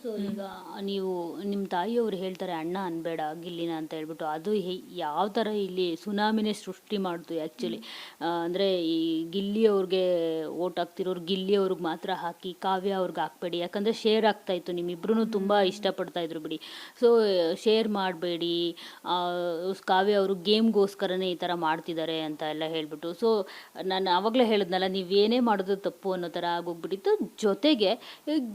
So ಈಗ ನೀವು ನಿಮ್ಮ ತಾಯಿಯವರು ಹೇಳ್ತಾರೆ ಅಣ್ಣ ಅನ್ಬೇಡ ಗಿಲ್ಲಿನ ಅಂತ ಹೇಳ್ಬಿಟ್ಟು, ಅದು ಯಾವ ಥರ ಇಲ್ಲಿ ಸುನಾಮಿನೇ ಸೃಷ್ಟಿ ಮಾಡ್ತು ಆ್ಯಕ್ಚುಲಿ. ಅಂದರೆ ಈ ಗಿಲ್ಲಿ ಅವ್ರಿಗೆ ಓಟ್ ಹಾಕ್ತಿರೋರು ಗಿಲ್ಲಿ ಅವ್ರಿಗೆ ಮಾತ್ರ ಹಾಕಿ ಕಾವ್ಯ ಅವ್ರಿಗೆ ಹಾಕ್ಬೇಡಿ, ಯಾಕಂದರೆ ಶೇರ್ ಆಗ್ತಾಯಿತ್ತು, ನಿಮ್ಮಿಬ್ರು ತುಂಬ ಇಷ್ಟಪಡ್ತಾಯಿದ್ರು ಬಿಡಿ. ಸೊ ಶೇರ್ ಮಾಡಬೇಡಿ, ಕಾವ್ಯ ಅವರು ಗೇಮ್ಗೋಸ್ಕರನೇ ಈ ಥರ ಮಾಡ್ತಿದ್ದಾರೆ ಅಂತ ಎಲ್ಲ ಹೇಳ್ಬಿಟ್ಟು. ಸೊ ನಾನು ಆವಾಗಲೇ ಹೇಳಿದ್ನಲ್ಲ, ನೀವೇನೇ ಮಾಡೋದು ತಪ್ಪು ಅನ್ನೋ ಥರ ಆಗೋಗ್ಬಿಟ್ಟಿತ್ತು. ಜೊತೆಗೆ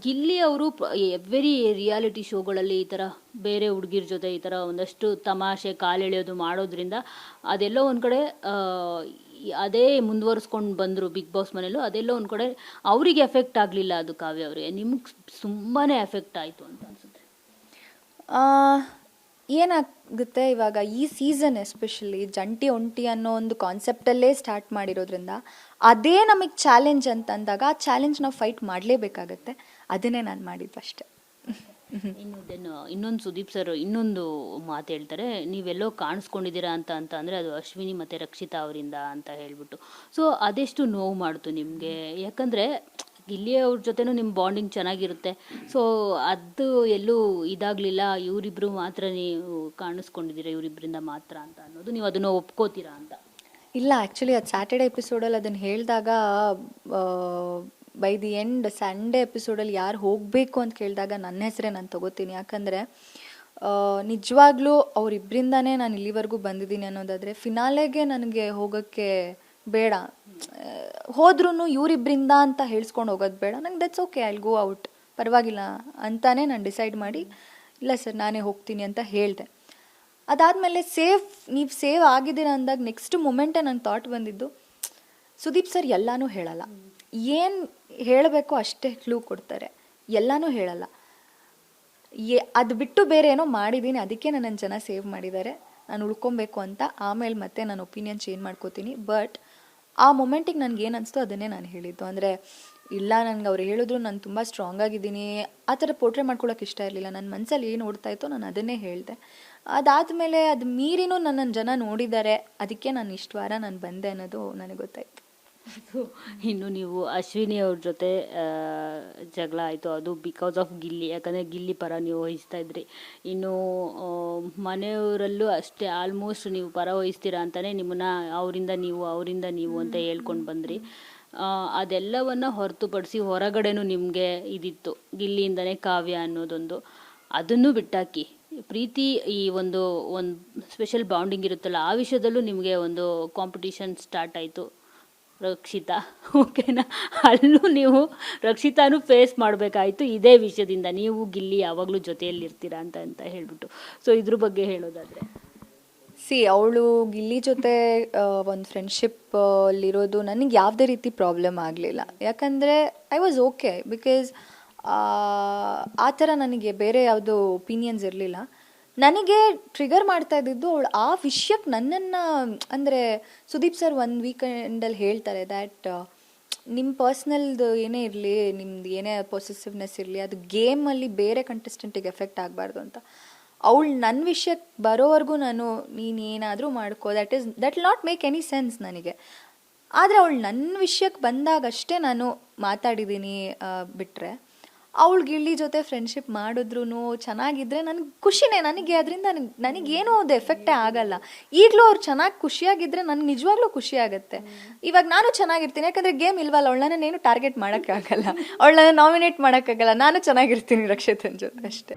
ಗಿಲ್ಲಿ ಅವರು ಎವ್ರಿ ರಿಯಾಲಿಟಿ ಶೋಗಳಲ್ಲಿ ಈ ಥರ ಬೇರೆ ಹುಡುಗಿರ ಜೊತೆ ಈ ಥರ ಒಂದಷ್ಟು ತಮಾಷೆ ಕಾಲೆಳೆಯೋದು ಮಾಡೋದ್ರಿಂದ ಅದೆಲ್ಲೋ ಒಂದು ಕಡೆ ಅದೇ ಮುಂದುವರಿಸ್ಕೊಂಡು ಬಂದರು ಬಿಗ್ ಬಾಸ್ ಮನೇಲೂ. ಅದೆಲ್ಲೋ ಒಂದು ಕಡೆ ಅವರಿಗೆ ಎಫೆಕ್ಟ್ ಆಗಲಿಲ್ಲ, ಅದು ಕಾವ್ಯ ಅವರಿಗೆ, ನಿಮ್ಗೆ ತುಂಬಾ ಎಫೆಕ್ಟ್ ಆಯಿತು ಅಂತ ಅನ್ಸುತ್ತೆ. ಏನಾಗುತ್ತೆ ಇವಾಗ ಈ ಸೀಸನ್ ಎಸ್ಪೆಷಲಿ ಜಂಟಿ ಒಂಟಿ ಅನ್ನೋ ಒಂದು ಕಾನ್ಸೆಪ್ಟಲ್ಲೇ ಸ್ಟಾರ್ಟ್ ಮಾಡಿರೋದ್ರಿಂದ ಅದೇ ನಮಗೆ ಚಾಲೆಂಜ್ ಅಂತ ಅಂದಾಗ ಆ ಚಾಲೆಂಜ್ ನಾವು ಫೈಟ್ ಮಾಡಲೇಬೇಕಾಗತ್ತೆ. ಅದನ್ನೇ ನಾನು ಮಾಡಿದ್ದು ಅಷ್ಟೆ. ಇನ್ನೊಂದು ಸುದೀಪ್ ಸರ್ ಇನ್ನೊಂದು ಮಾತು ಹೇಳ್ತಾರೆ, ನೀವೆಲ್ಲೋ ಕಾಣಿಸ್ಕೊಂಡಿದ್ದೀರಾ ಅಂತ ಅಂದರೆ ಅದು ಅಶ್ವಿನಿ ಮತ್ತು ರಕ್ಷಿತಾ ಅವರಿಂದ ಅಂತ ಹೇಳ್ಬಿಟ್ಟು. ಸೊ ಅದೆಷ್ಟು ನೋವು ಮಾಡ್ತು ನಿಮಗೆ, ಯಾಕಂದರೆ ಗಿಲ್ಲಿ ಅವ್ರ ಜೊತೆನೂ ನಿಮ್ಮ ಬಾಂಡಿಂಗ್ ಚೆನ್ನಾಗಿರುತ್ತೆ. ಸೊ ಅದು ಎಲ್ಲೂ ಇದಾಗಲಿಲ್ಲ, ಇವರಿಬ್ಬರು ಮಾತ್ರ ನೀವು ಕಾಣಿಸ್ಕೊಂಡಿದ್ದೀರಾ ಇವರಿಬ್ಬರಿಂದ ಮಾತ್ರ ಅಂತ ಅನ್ನೋದು, ನೀವು ಅದನ್ನು ಒಪ್ಕೋತೀರಾ ಅಂತ? ಇಲ್ಲ, ಆ್ಯಕ್ಚುಲಿ ಅದು ಸ್ಯಾಟರ್ಡೆ ಎಪಿಸೋಡಲ್ಲಿ ಅದನ್ನು ಹೇಳಿದಾಗ ಬೈ ದಿ ಎಂಡ್ ಸಂಡೇ ಎಪಿಸೋಡಲ್ಲಿ ಯಾರು ಹೋಗಬೇಕು ಅಂತ ಕೇಳಿದಾಗ ನನ್ನ ಹೆಸರೇ ನಾನು ತೊಗೋತೀನಿ. ಯಾಕಂದರೆ ನಿಜವಾಗ್ಲೂ ಅವರಿಬ್ಬರಿಂದನೇ ನಾನು ಇಲ್ಲಿವರೆಗೂ ಬಂದಿದ್ದೀನಿ ಅನ್ನೋದಾದರೆ ಫಿನಾಲೆಗೆ ನನಗೆ ಹೋಗೋಕ್ಕೆ ಬೇಡ, ಹೋದ್ರೂ ಇವರಿಬ್ಬರಿಂದ ಅಂತ ಹೇಳ್ಸ್ಕೊಂಡು ಹೋಗೋದು ಬೇಡ, ನಂಗೆ that's okay, I will go out, ಪರವಾಗಿಲ್ಲ ಅಂತಾನೆ ನಾನು ಡಿಸೈಡ್ ಮಾಡಿ ಇಲ್ಲ ಸರ್ ನಾನೇ ಹೋಗ್ತೀನಿ ಅಂತ ಹೇಳಿದೆ. ಅದಾದಮೇಲೆ ನೀವು ಸೇವ್ ಆಗಿದ್ದೀರಾ ಅಂದಾಗ ನೆಕ್ಸ್ಟ್ ಮೊಮೆಂಟೇ ನನ್ನ ಥಾಟ್ ಬಂದಿದ್ದು, ಸುದೀಪ್ ಸರ್ ಎಲ್ಲನೂ ಹೇಳಲ್ಲ, ಏನು ಹೇಳಬೇಕು ಅಷ್ಟೇ ಕ್ಲೂ ಕೊಡ್ತಾರೆ, ಎಲ್ಲನೂ ಹೇಳಲ್ಲ. ಅದು ಬಿಟ್ಟು ಬೇರೆ ಏನೋ ಮಾಡಿದ್ದೀನಿ, ಅದಕ್ಕೆ ನನ್ನ ಜನ ಸೇವ್ ಮಾಡಿದ್ದಾರೆ, ನಾನು ಉಳ್ಕೊಬೇಕು ಅಂತ. ಆಮೇಲೆ ಮತ್ತೆ ನಾನು ಒಪಿನಿಯನ್ ಚೇಂಜ್ ಮಾಡ್ಕೋತೀನಿ. ಬಟ್ ಆ ಮೊಮೆಂಟಿಗೆ ನನಗೆ ಏನು ಅನಿಸ್ತೋ ಅದನ್ನೇ ನಾನು ಹೇಳಿದ್ದು. ಅಂದರೆ ಇಲ್ಲ, ನನಗೆ ಅವ್ರು ಹೇಳಿದ್ರು ನಾನು ತುಂಬ ಸ್ಟ್ರಾಂಗ್ ಆಗಿದ್ದೀನಿ ಆ ಥರ ಪೋರ್ಟ್ರೇ ಮಾಡ್ಕೊಳ್ಳೋಕೆ ಇಷ್ಟ ಇರಲಿಲ್ಲ. ನನ್ನ ಮನಸ್ಸಲ್ಲಿ ಏನು ಓಡ್ತಾ ಇತ್ತೋ ನಾನು ಅದನ್ನೇ ಹೇಳಿದೆ. ಅದಾದಮೇಲೆ ಅದು ಮೀರಿನೂ ನನ್ನ ಜನ ನೋಡಿದ್ದಾರೆ, ಅದಕ್ಕೆ ನಾನು ಇಷ್ಟು ವಾರ ನಾನು ಬಂದೆ ಅನ್ನೋದು ನನಗೆ ಗೊತ್ತಾಯಿತು. ಇನ್ನು ನೀವು ಅಶ್ವಿನಿ ಅವ್ರ ಜೊತೆ ಜಗಳ ಆಯಿತು, ಅದು ಬಿಕಾಸ್ ಆಫ್ ಗಿಲ್ಲಿ, ಯಾಕಂದರೆ ಗಿಲ್ಲಿ ಪರ ನೀವು ವಹಿಸ್ತಾ ಇದ್ರಿ. ಇನ್ನು ಮನೆಯವರಲ್ಲೂ ಅಷ್ಟೇ ಆಲ್ಮೋಸ್ಟ್ ನೀವು ಪರ ವಹಿಸ್ತೀರಾ ಅಂತಲೇ ನಿಮ್ಮನ್ನು ಅವರಿಂದ ನೀವು ಅಂತ ಹೇಳ್ಕೊಂಡು ಬಂದ್ರಿ. ಅದೆಲ್ಲವನ್ನು ಹೊರತುಪಡಿಸಿ ಹೊರಗಡೆನೂ ನಿಮಗೆ ಇದಿತ್ತು, ಗಿಲ್ಲಿಯಿಂದನೇ ಕಾವ್ಯ ಅನ್ನೋದೊಂದು, ಅದನ್ನು ಬಿಟ್ಟಾಕಿ ಪ್ರೀತಿ ಈ ಒಂದು ಸ್ಪೆಷಲ್ ಬಾಂಡಿಂಗ್ ಇರುತ್ತಲ್ಲ, ಆ ವಿಷಯದಲ್ಲೂ ನಿಮಗೆ ಒಂದು ಕಾಂಪಿಟಿಷನ್ ಸ್ಟಾರ್ಟ್ ಆಯಿತು ರಕ್ಷಿತಾ, ಓಕೆನಾ? ಅಲ್ಲೂ ನೀವು ರಕ್ಷಿತಾನು ಫೇಸ್ ಮಾಡಬೇಕಾಯಿತು ಇದೇ ವಿಷಯದಿಂದ, ನೀವು ಗಿಲ್ಲಿ ಯಾವಾಗಲೂ ಜೊತೆಯಲ್ಲಿರ್ತೀರಾ ಅಂತ ಹೇಳ್ಬಿಟ್ಟು. ಸೊ ಇದ್ರ ಬಗ್ಗೆ ಹೇಳೋದಾದರೆ, ಅವಳು ಗಿಲ್ಲಿ ಜೊತೆ ಒಂದು ಫ್ರೆಂಡ್ಶಿಪ್ಪಲ್ಲಿರೋದು ನನಗೆ ಯಾವುದೇ ರೀತಿ ಪ್ರಾಬ್ಲಮ್ ಆಗಲಿಲ್ಲ. ಯಾಕಂದರೆ ಐ ವಾಸ್ ಓಕೆ, ಬಿಕಾಸ್ ಆ ಥರ ನನಗೆ ಬೇರೆ ಯಾವುದೋ ಒಪಿನಿಯನ್ಸ್ ಇರಲಿಲ್ಲ. ನನಗೆ ಟ್ರಿಗರ್ ಮಾಡ್ತಾ ಇದ್ದಿದ್ದು ಅವಳು ಆ ವಿಷಯಕ್ಕೆ ನನ್ನನ್ನು, ಅಂದರೆ ಸುದೀಪ್ ಸರ್ ಒಂದು ವೀಕೆಂಡಲ್ಲಿ ಹೇಳ್ತಾರೆ ದ್ಯಾಟ್ ನಿಮ್ಮ ಪರ್ಸ್ನಲ್ದು ಏನೇ ಇರಲಿ, ನಿಮ್ದು ಏನೇ ಪೊಸೆಸಿವ್ನೆಸ್ ಇರಲಿ, ಅದು ಗೇಮಲ್ಲಿ ಬೇರೆ ಕಂಟೆಸ್ಟೆಂಟಿಗೆ ಎಫೆಕ್ಟ್ ಆಗಬಾರ್ದು ಅಂತ. ಅವಳು ನನ್ನ ವಿಷಯಕ್ಕೆ ಬರೋವರೆಗೂ ನೀನು ಏನಾದರೂ ಮಾಡ್ಕೋ, that will not make any sense ನನಗೆ. ಆದರೆ ಅವಳು ನನ್ನ ವಿಷಯಕ್ಕೆ ಬಂದಾಗಷ್ಟೇ ನಾನು ಮಾತಾಡಿದ್ದೀನಿ, ಬಿಟ್ಟರೆ ಅವಳು ಗಿಲ್ಲಿ ಜೊತೆ ಫ್ರೆಂಡ್ಶಿಪ್ ಮಾಡಿದ್ರು ಚೆನ್ನಾಗಿದ್ದರೆ ನನಗೆ ಖುಷಿನೇ. ನನಗೆ ಅದರಿಂದ ನನಗೇನೂ ಅದು ಎಫೆಕ್ಟೇ ಆಗಲ್ಲ. ಈಗಲೂ ಅವ್ರು ಚೆನ್ನಾಗಿ ಖುಷಿಯಾಗಿದ್ದರೆ ನನಗೆ ನಿಜವಾಗ್ಲೂ ಖುಷಿ ಆಗುತ್ತೆ. ಇವಾಗ ನಾನು ಚೆನ್ನಾಗಿರ್ತೀನಿ, ಯಾಕಂದರೆ ಗೇಮ್ ಇಲ್ವಲ್ಲ, ಅವಳನ್ನೇನು ಟಾರ್ಗೆಟ್ ಮಾಡೋಕ್ಕಾಗಲ್ಲ, ಅವಳನ್ನ ನಾಮಿನೇಟ್ ಮಾಡೋಕ್ಕಾಗಲ್ಲ, ನಾನು ಚೆನ್ನಾಗಿರ್ತೀನಿ ರಕ್ಷಿತನ ಜೊತೆ ಅಷ್ಟೇ.